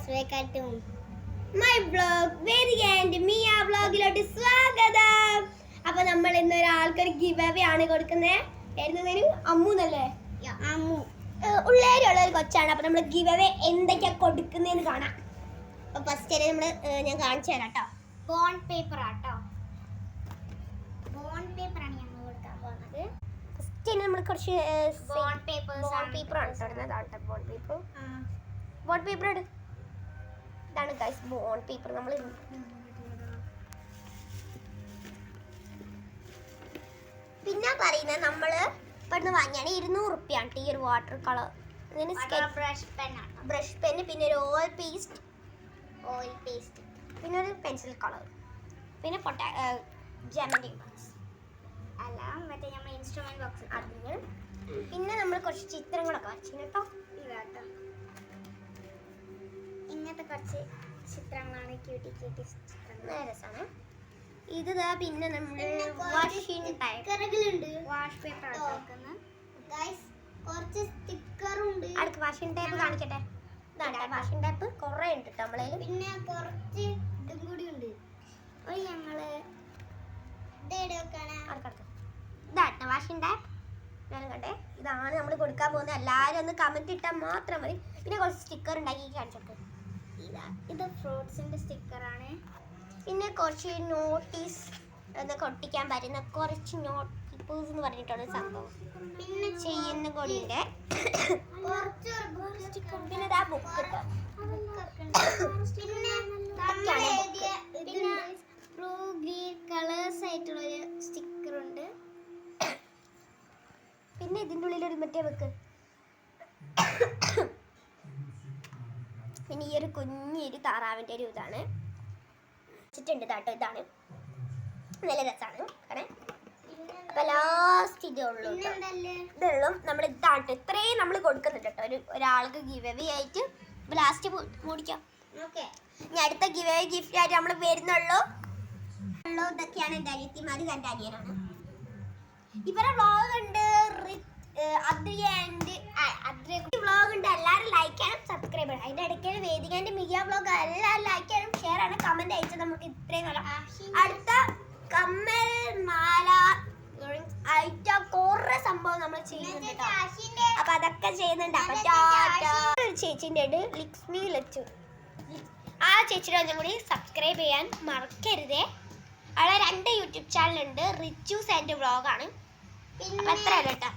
Guys welcome to my vlog Vedika and Miya വ്ലോഗിലോട്ട് സ്വാഗതം. അപ്പോൾ നമ്മൾ ഇന്ന് ഒരാൾക്കൊരു ഗിവ് അവേ ആണ് കൊടുക്കുന്നത്. ഏതൊരു അമ്മു എന്നല്ലേ? അമ്മു ഉള്ളേരുള്ള ഒരു കൊച്ചാണ്. അപ്പോൾ നമ്മൾ ഗിവ് അവേ എന്തൊക്കെയാ കൊടുക്കുന്നതെന്ന് കാണാം. അപ്പോൾ ഫസ്റ്റ് ഞാൻ കാണിച്ചു തരാം കേട്ടോ. ബോണ്ട് പേപ്പർ ആട്ടോ. ബോണ്ട് പേപ്പർ ആണ് ഞങ്ങൾ കൊടുക്കാൻ പോകുന്നത്. ഫസ്റ്റ് നമ്മൾ കുറച്ച് ബോണ്ട് പേപ്പേഴ്സ് ആണ് ഇടുന്നത്. ബോണ്ട് പേപ്പർ ഇതാണ് ഗൈസ് ബോണ്ട് പേപ്പർ. നമ്മൾ പിന്നെ പറയുന്നത് നമ്മൾ ഇവിടുന്ന് വാങ്ങിയാണ് 200 റുപ്യാണ് ഈ ഒരു വാട്ടർ കളർ. ബ്രഷ് പെന്ന്, പിന്നെ ഒരു ഓയിൽ പേസ്റ്റ്, പിന്നെ ഒരു പെൻസിൽ കളർ, പിന്നെ ജാമൻറ്റി ബോക്സ് എല്ലാം മറ്റേ നമ്മൾ ഇൻസ്ട്രുമെന്റ് ബോക്സ് അതിന്. പിന്നെ നമ്മൾ കുറച്ച് ചിത്രങ്ങളൊക്കെ വരച്ചു കേട്ടോ. ഇതാട്ടോ ഇങ്ങനത്തെ കുറച്ച് ചിത്രങ്ങളാണ്. ക്യൂട്ടി ചിത്രങ്ങൾ രസമാണ് ഇത്. പിന്നെ നമ്മുടെ വാഷ് പേപ്പർ കുറച്ച് സ്റ്റിക്കറുണ്ട്. അടുത്ത് വാഷിംഗ് ടേപ്പ് കാണിക്കട്ടെ. വാഷിംഗ് ടേപ്പ് കുറേ ഉണ്ട് കേട്ടോ നമ്മളെ. പിന്നെ കുറച്ച് ഇതും കൂടി ഉണ്ട്. ഞങ്ങള് ഇതാട്ടോ വാഷിംഗ് ടേപ്പ്. ഞാൻ കണ്ടേ, ഇതാണ് നമ്മൾ കൊടുക്കാൻ പോകുന്നത്. എല്ലാവരും ഒന്ന് കമന്റ് ഇട്ടാൽ മാത്രം മതി. പിന്നെ കുറച്ച് സ്റ്റിക്കർ ഉണ്ടാക്കി കാണിച്ചോട്ടെ. ഇത് ഫ്രൂട്ട്സിന്റെ സ്റ്റിക്കറാണ്. പിന്നെ കുറച്ച് നോട്ടീസ് എന്നൊക്കെ ഒട്ടിക്കാൻ പറ്റുന്ന കുറച്ച് നോട്ടീസ് എന്ന് പറഞ്ഞിട്ടുള്ള സംഭവം പിന്നെ ചെയ്യുന്ന കൂടിയുണ്ട്. പിന്നെ ഇതാ ബുക്ക് കിട്ടും. പിന്നെ ബ്ലൂ ഗ്രീൻ കളേഴ്സ് ആയിട്ടുള്ള ഒരു സ്റ്റിക്കർ ഉണ്ട്. പിന്നെ ഇതിൻ്റെ ഉള്ളിലൊരു മറ്റേ ബുക്ക്. പിന്നെ ഈ ഒരു കുഞ്ഞൊരു താറാവിൻ്റെ ഒരു ഇതാണ് വെച്ചിട്ടുണ്ട് കേട്ടോ. ഇതാണ് നല്ല രസമാണ്. അപ്പം ലാസ്റ്റ് ഇതുള്ളൂ. നമ്മൾ ഇതാണ് ഇത്രയും നമ്മൾ കൊടുക്കുന്നുണ്ട് കേട്ടോ ഒരാൾക്ക് ഗിവ് അവേ ആയിട്ട്. അപ്പോൾ ലാസ്റ്റ് മൂടിക്കാം. ഓക്കെ, ഇനി അടുത്ത ഗിവ് അവേ ഗിഫ്റ്റ് ആയിട്ട് നമ്മൾ വരുന്നുള്ളൂ. ഇതൊക്കെയാണ് എൻ്റെ അനിയത്തിമാർ, എൻ്റെ അനിയനാണ്. ഇവരെ വ്ളോഗ് ഉണ്ട്, വ്ളോഗ് ഉണ്ട്. എല്ലാവരും ലൈക്ക് ചെയ്യണം, സബ്സ്ക്രൈബ് ചെയ്യണം. അതിൻ്റെ ഇടയ്ക്ക് വേദികൻ്റെ മിയ വ്ളോഗ് എല്ലാവരും ലൈക്ക് ചെയ്യണം, ഷെയർ ആണ്, കമന്റ് അയച്ചാൽ നമുക്ക് ഇത്രയും നല്ല അടുത്ത കമ്മൽ മാല ആയിട്ട കുറേ സംഭവം നമ്മൾ ചെയ്യുന്നുണ്ട്. അപ്പൊ അതൊക്കെ ചെയ്യുന്നുണ്ട്. അപ്പൊ ചേച്ചിൻ്റെ ലക്ഷ്മി ലച്ചു, ആ ചേച്ചിയുടെ ഒന്നും കൂടി സബ്സ്ക്രൈബ് ചെയ്യാൻ മറക്കരുതേ. അവളെ 2 യൂട്യൂബ് ചാനലുണ്ട്. റിച്ചൂസ് ആൻഡ് വ്ളോഗാണ്. അപ്പൊ അത്രയല്ല കേട്ടോ.